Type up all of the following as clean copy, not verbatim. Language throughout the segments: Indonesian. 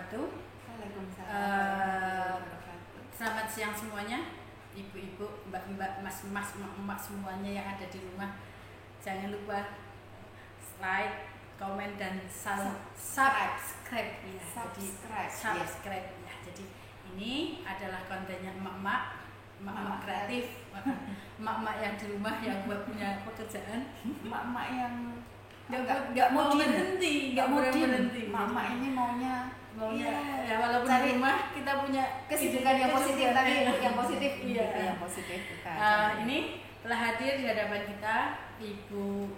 wabarakatuh. Waalaikumsalam. Selamat siang semuanya, ibu-ibu, mbak-mbak, mas-mas, emak-emak semuanya yang ada di rumah. Jangan lupa like, komen dan subscribe. Ya, subscribe. Ya, jadi ini adalah kontennya emak-emak kreatif, emak-emak yang di rumah yang punya pekerjaan, Emak-emak yang nggak mau berhenti. Emak-emak ini maunya ya walaupun di rumah kita punya kesibukan yang positif, tapi yang positif iya. yang positif kita. Ini telah hadir di hadapan kita Ibu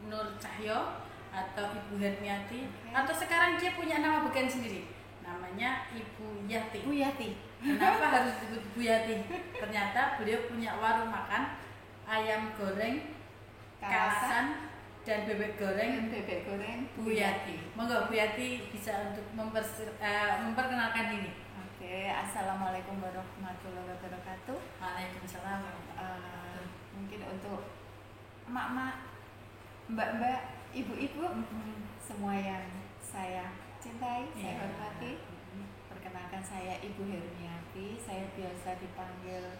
Nur Cahyo atau Ibu Hermiati, atau sekarang dia punya nama bukan sendiri, namanya Ibu Yati. Bu Yati. Kenapa harus disebut Bu Yati? Ternyata beliau punya warung makan ayam goreng Kalasan dan bebek goreng Bu Yati. Monggo Bu Yati bisa untuk memperkenalkan diri. Oke, assalamualaikum warahmatullahi wabarakatuh. Waalaikumsalam. Mungkin untuk emak-emak, mbak-mbak, ibu-ibu, semua yang saya cintai, saya hormati. Perkenalkan, saya Ibu Hermiati. Saya biasa dipanggil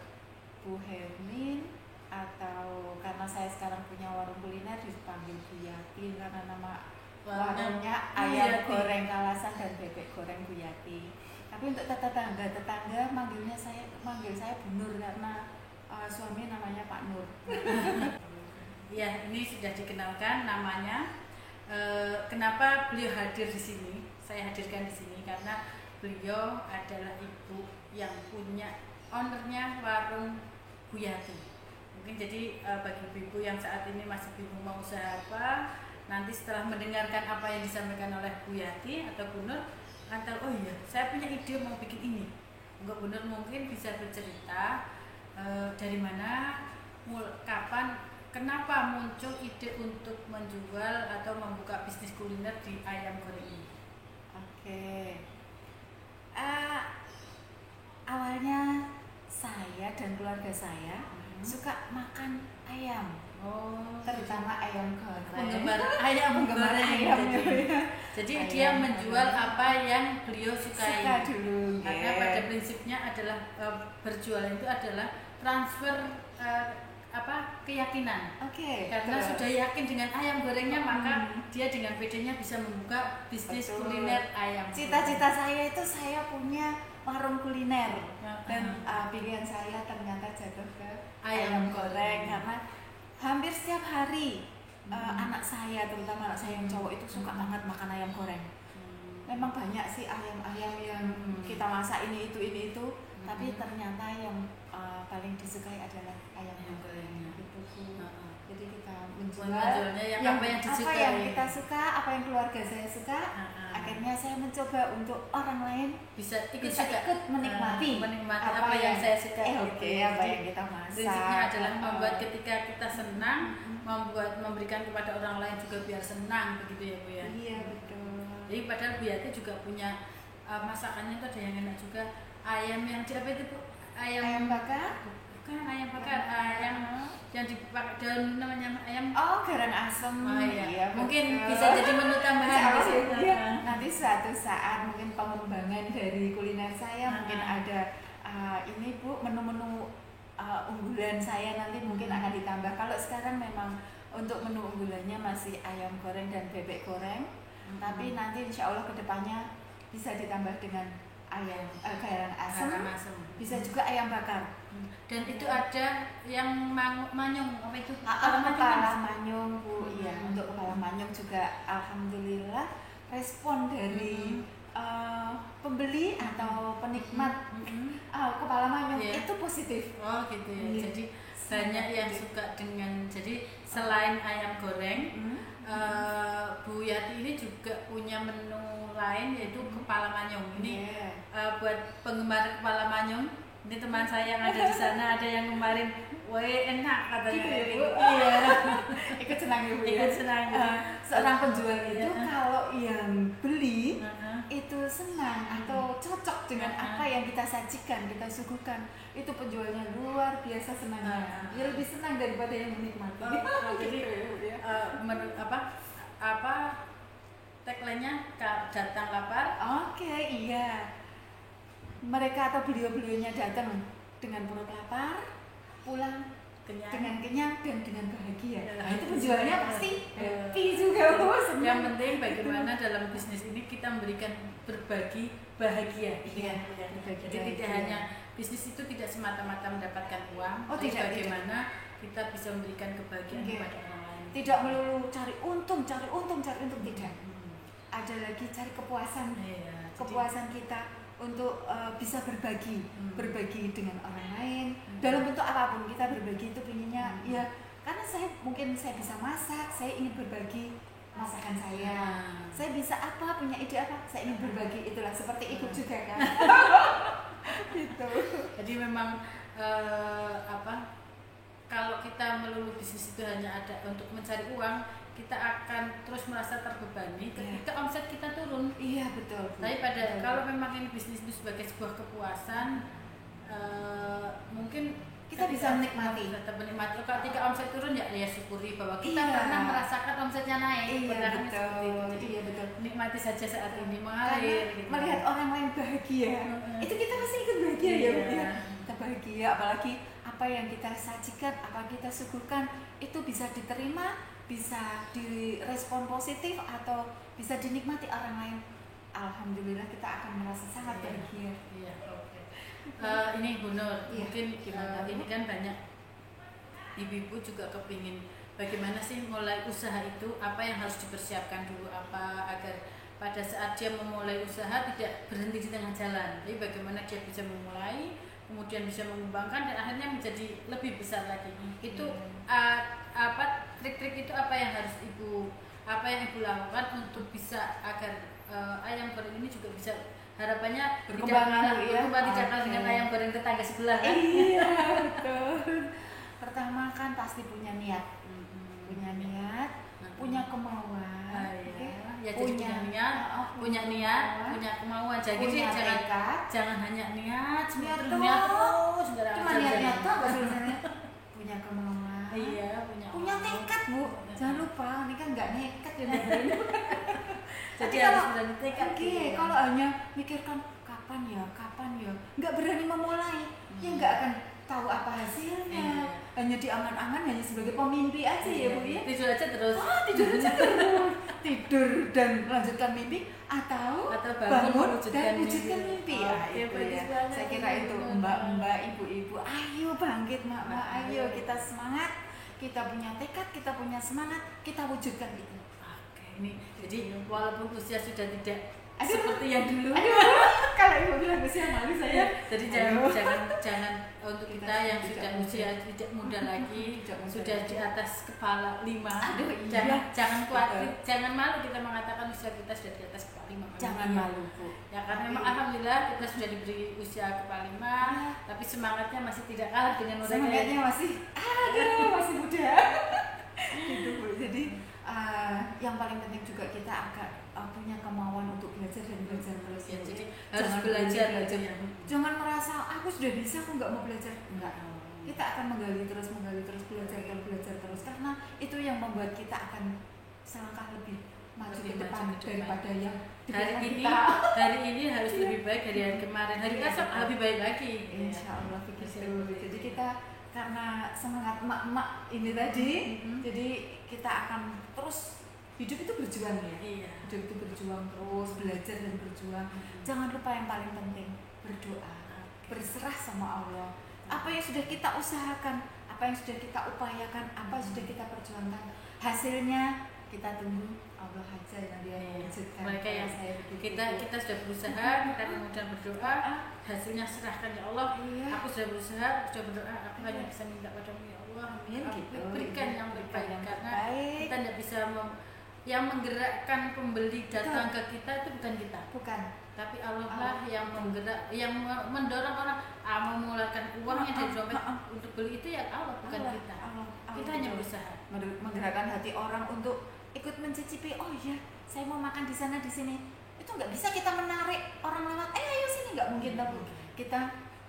Bu Hermin, atau karena saya sekarang punya warung kuliner dipanggil Bu Yati karena nama warungnya ayam goreng Kalasan dan bebek goreng Bu Yati. Tapi untuk tetangga manggil saya Bu Nur karena suami namanya Pak Nur. Ya, ini sudah dikenalkan namanya. Kenapa beliau hadir di sini? Saya hadirkan di sini karena beliau adalah ibu yang punya ownernya warung Bu Yati. Mungkin jadi bagi ibu yang saat ini masih bingung mau usaha apa, nanti setelah mendengarkan apa yang disampaikan oleh Bu Yati atau Bu Nur, akan oh iya, saya punya ide mau bikin ini. Enggak, Bu Nur mungkin bisa bercerita dari mana, kapan, kenapa muncul ide untuk menjual atau membuka bisnis kuliner di ayam goreng ini. Oke. Awalnya saya dan keluarga saya suka makan ayam, terutama ayam goreng. Penggemar ayam goreng. Jadi ayam dia menjual goreng. Apa yang beliau sukai. Suka dulu. Karena pada prinsipnya adalah berjualan itu adalah transfer keyakinan. Karena sudah yakin dengan ayam gorengnya, maka dia dengan pedenya bisa membuka bisnis kuliner ayam. Cita-cita saya itu saya punya warung kuliner, dan pilihan saya ternyata jatuh ke ayam goreng karena hampir setiap hari anak saya, terutama anak saya yang cowok itu suka banget makan ayam goreng. Memang banyak sih ayam-ayam yang kita masak ini itu, tapi ternyata yang paling disukai adalah ayam goreng. Jadi kita menjualnya yang apa yang kita suka, apa yang keluarga saya suka. Akhirnya saya mencoba untuk orang lain bisa ikut menikmati apa yang saya suka. Apa yang kita masak. Prinsipnya adalah membuat ketika kita senang, memberikan kepada orang lain juga biar senang, begitu ya Bu ya. Iya, betul. Jadi padahal Bu Yati juga punya masakannya itu ada yang enak juga. Ayam yang apa itu Bu? Ayam bakar? Bukan ayam bakar, ayam yang dipakai daun namanya ayam. Garang asem. Iya. Mungkin bisa jadi menu tambahan di situ. Nanti suatu saat mungkin pengembangan dari kuliner saya mungkin ada ini Bu, menu-menu unggulan saya nanti mungkin akan ditambah. Kalau sekarang memang untuk menu unggulannya masih ayam goreng dan bebek goreng. Tapi nanti insya Allah kedepannya bisa ditambah dengan ayam garang asem, bisa juga ayam bakar. Dan itu ada yang manyung, apa itu? Kepala manyung Bu. Iya, untuk kepala manyung juga alhamdulillah respon dari pembeli atau penikmat kepala manyung itu positif. Oh gitu ya. Jadi banyak yang suka dengan, jadi selain ayam goreng, Bu Yati ini juga punya menu lain yaitu kepala manyung. Ini buat penggemar kepala manyung. Ini teman saya yang ada di sana ada yang kemarin, wah enak katanya. Gitu, iya. Ikut senang Bu. Ikut senang. Seorang penjual itu kalau yang beli itu senang atau cocok dengan apa yang kita sajikan, kita suguhkan, itu penjualnya luar biasa senangnya. Dia lebih senang daripada yang menikmati. Jadi tagline-nya datang lapar, Oke, iya. Mereka atau beliau-beliaunya datang dengan perut lapar, pulang dengan kenyang dan dengan bahagia. Nah, itu penjualnya pasti happy juga, Bu. Yang penting bagaimana dalam bisnis ini kita memberikan berbagi bahagia. Iya, jadi tidak hanya bisnis itu tidak semata-mata mendapatkan uang, tapi bagaimana kita bisa memberikan kebahagiaan kepada orang lain. Tidak melulu cari untung, tidak. Ada lagi cari kepuasan, kepuasan kita untuk bisa berbagi dengan orang lain dalam bentuk apapun. Kita berbagi itu pinginnya ya karena saya bisa masak, saya ingin berbagi masakan saya bisa apa, punya ide apa, saya ingin berbagi. Itulah seperti ibu juga kan. Gitu. Jadi memang kalau kita melulu bisnis itu hanya ada untuk mencari uang, kita akan terus merasa terbebani ketika omset kita turun. Iya, betul. Tapi kalau memang ini bisnis itu sebagai sebuah kepuasan, mungkin kita bisa menikmati. Tetap menikmati. Ketika omset turun ya syukuri bahwa kita pernah merasakan omsetnya naik. Iya, betul. Iya, betul. Nikmati saja saat ini mengalir. Gitu. Melihat orang lain bahagia, itu kita pasti ikut bahagia ya. Kita bahagia, apalagi apa yang kita sajikan, apa kita suguhkan itu bisa diterima, bisa direspon positif atau bisa dinikmati orang lain. Alhamdulillah kita akan merasa sangat bahagia. Iya, oke. Ini Bu Nur, mungkin ini kan banyak ibu-ibu juga kepingin bagaimana sih mulai usaha itu, apa yang harus dipersiapkan dulu, apa agar pada saat dia memulai usaha tidak berhenti di tengah jalan. Jadi bagaimana dia bisa memulai, kemudian bisa mengembangkan dan akhirnya menjadi lebih besar lagi. Itu trik-trik itu apa yang ibu lakukan untuk bisa agar ayam goreng ini juga bisa harapannya berkembang tidak kalah dengan ayam goreng tetangga sebelah kan? Iya, betul. Pertama kan pasti punya niat, punya kemauan, punya kemauan. Jadi jangan hanya niat terus. Cuma niat sebenarnya. Punya kemauan. Iya, punya tekad, Bu. Jangan lupa, ini kan nggak nekat ya, Bu. Jadi harus berani tekad. Kalau hanya mikirkan kapan ya, nggak berani memulai, ya nggak akan tahu apa hasilnya. Hanya diangan-angan, hanya sebagai pemimpi aja ya, Bu ya. Tidur aja terus. Tidur dan melanjutkan mimpi atau bangun dan wujudkan mimpi. Itu ya. Saya kira itu mbak-mbak, ibu-ibu, ayo bangkit mak-mak, ayo kita semangat, kita punya tekad, kita punya semangat, kita wujudkan itu. Ini jadi walaupun usia sudah tidak seperti yang dulu. Kalau ibu bilang usia malu saya. Jadi jangan untuk kita yang sudah usia tidak muda lagi, sudah di atas kepala 5. Jangan khawatir, jangan malu kita mengatakan usia kita sudah di atas kepala 5. Jangan malu, Bu. Ya karena memang alhamdulillah kita sudah diberi usia kepala 5, tapi semangatnya masih tidak kalah dengan mereka. Semangatnya masih muda. Gitu, Bu. Jadi yang paling penting juga kita akan punya kemauan untuk belajar dan belajar terus. Ya, jadi harus belajar. Jangan merasa aku sudah bisa, aku nggak mau belajar. Enggak. Kita akan menggali terus, belajar terus karena itu yang membuat kita akan selangkah lebih maju ke depan daripada yang hari ini harus lebih baik dari hari kemarin. Hari esok lebih baik lagi. Insya Allah begitu. Jadi kita karena semangat emak-emak ini tadi, jadi kita akan terus hidup itu berjuang ya. Hidup itu berjuang terus, belajar dan berjuang. Jangan lupa yang paling penting berdoa, berserah sama Allah. Apa yang sudah kita usahakan, apa yang sudah kita upayakan, apa yang sudah kita perjuangkan, hasilnya kita tunggu Allah aja yang dia wujudkan. Mereka yang kita sudah berusaha, kita kemudian berdoa, hasilnya serahkan ya Allah. Aku sudah berusaha, sudah berdoa, aku hanya bisa minta padamu ya Allah. Berikan yang terbaik karena kita tidak bisa yang menggerakkan pembeli datang ke kita itu bukan kita. Tapi Allah lah yang menggerak, yang mendorong orang mengeluarkan uangnya dari dompet untuk beli itu ya Allah, bukan kita. Kita hanya berusaha menggerakkan hati orang untuk ikut mencicipi. Oh iya, saya mau makan di sana di sini. Itu nggak bisa kita menarik orang lewat. Ayo sini, nggak mungkin tahu. Kita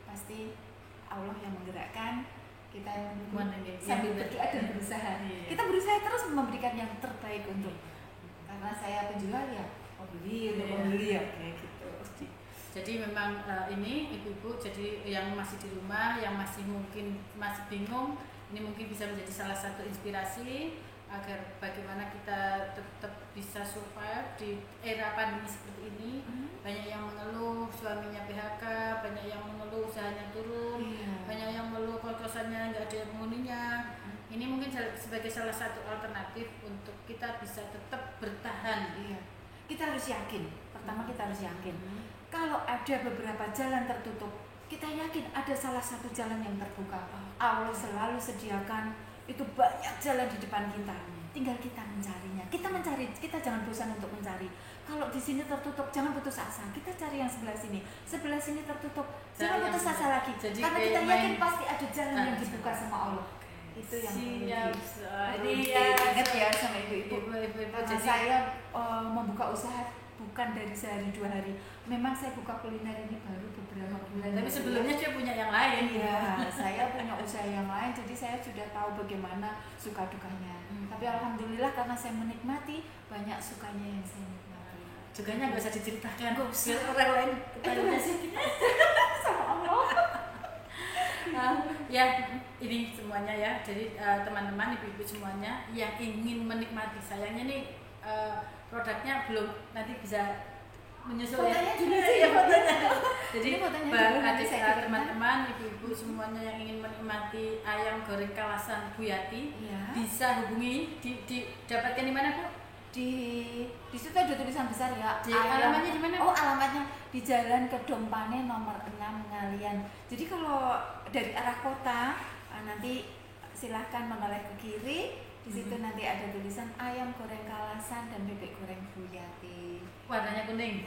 pasti Allah yang menggerakkan. Kita yang sambil berdoa dan berusaha. Kita berusaha terus memberikan yang terbaik untuk. Karena saya penjual ya, untuk membeli ya kayak gitu. Jadi memang ini ibu-ibu jadi yang masih di rumah, yang masih mungkin masih bingung, ini mungkin bisa menjadi salah satu inspirasi agar bagaimana kita tetap bisa survive di era pandemi seperti ini. Banyak yang mengeluh suaminya PHK, banyak yang mengeluh usahanya turun, banyak yang mengeluh kos-kosannya nggak ada penghuninya. Ini mungkin sebagai salah satu alternatif untuk kita bisa tetap bertahan. Kita harus yakin, pertama kita harus yakin kalau ada beberapa jalan tertutup, kita yakin ada salah satu jalan yang terbuka. Allah selalu sediakan itu banyak jalan di depan kita, tinggal kita mencarinya. Kita jangan bosan untuk mencari. Kalau di sini tertutup, jangan putus asa. Kita cari yang sebelah sini tertutup, jangan putus asa lagi. Karena kita yakin pasti ada jalan yang dibuka sama Allah. Itu yang perlu diingat ya sama ibu-ibu. Saya membuka usaha bukan dari sehari 2 hari. Memang saya buka kuliner ini baru beberapa bulan. Tapi sebelumnya dia punya yang lain. Iya, saya punya usaha yang lain, jadi saya sudah tahu bagaimana suka dukanya. Tapi alhamdulillah karena saya menikmati, banyak sukanya yang saya nikmati. Sukanya nggak usah diceritakan. Nggak usah. Biar orang lain ketahuan sama Allah. Ya ini semuanya ya. Jadi teman-teman, ibu-ibu semuanya yang ingin menikmati, sayangnya nih produknya belum, nanti bisa menyusul fotonya ya. Juga sih, fotonya. Jadi bagi teman-teman, ibu-ibu semuanya yang ingin menikmati ayam goreng Kalasan Bu Yati, bisa hubungi dapatkan di mana Bu? Di situ ada tulisan besar ya. Alamatnya di mana? Oh, alamatnya di Jalan Kedompane nomor 6 Ngalian. Jadi kalau dari arah kota nanti silahkan menoleh ke kiri. Di situ nanti ada tulisan ayam goreng Kalasan dan bebek goreng Bu Yati. Warnanya kuning.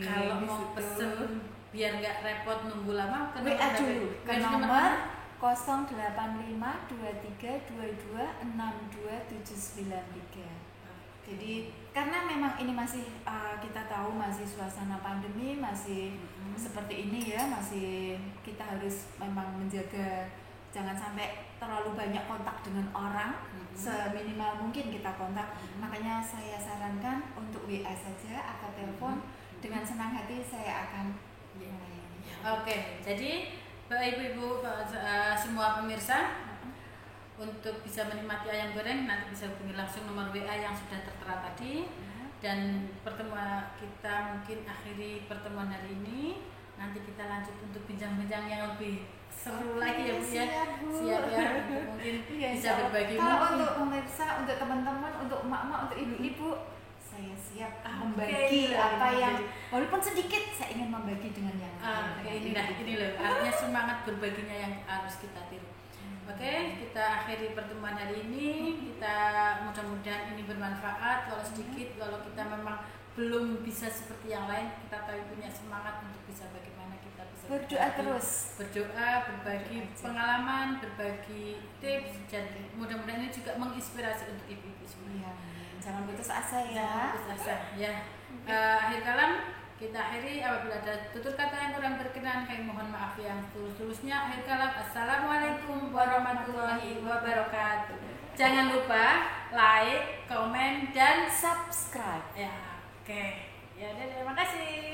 Kalau mau pesen biar nggak repot nunggu lama, WA dulu ke nomor 08523226293. Jadi karena memang ini masih kita tahu masih suasana pandemi, masih seperti ini ya, masih kita harus memang menjaga jangan sampai terlalu banyak kontak dengan orang, seminimal mungkin kita kontak. Makanya saya sarankan untuk WA saja atau telepon, dengan senang hati saya akan melayani. Oke, jadi ibu-ibu semua pemirsa, untuk bisa menikmati ayam goreng nanti bisa hubungi langsung nomor WA yang sudah tertera tadi. Dan pertemuan kita mungkin akhiri pertemuan hari ini. Nanti kita lanjut untuk bincang-bincang yang lebih seru lagi ya Bu ya. Siap ya, mungkin bisa berbagi. Kalau untuk pemirsa, untuk teman-teman, untuk emak-emak, untuk ibu-ibu, saya siap membagi apa yang walaupun sedikit saya ingin membagi dengan yang lain. Ini loh artinya semangat berbaginya yang harus kita tiru. Oke, kita akhiri pertemuan hari ini. Kita mudah-mudahan ini bermanfaat. Kalau sedikit, kalau kita memang belum bisa seperti yang lain, kita tahu punya semangat untuk bisa bagaimana kita bisa berdoa terus, berbagi pengalaman, berbagi tips, dan mudah-mudahan ini juga menginspirasi untuk ibu-ibu semua. Jangan putus asa ya. Akhir kalam kita akhiri, apabila ada tutur kata yang kurang berkenan, kami mohon maaf yang tulus-tulusnya. Akhir kalam, assalamualaikum warahmatullahi wabarakatuh. Jangan lupa like, komen, dan subscribe. Oke. Ya, terima kasih.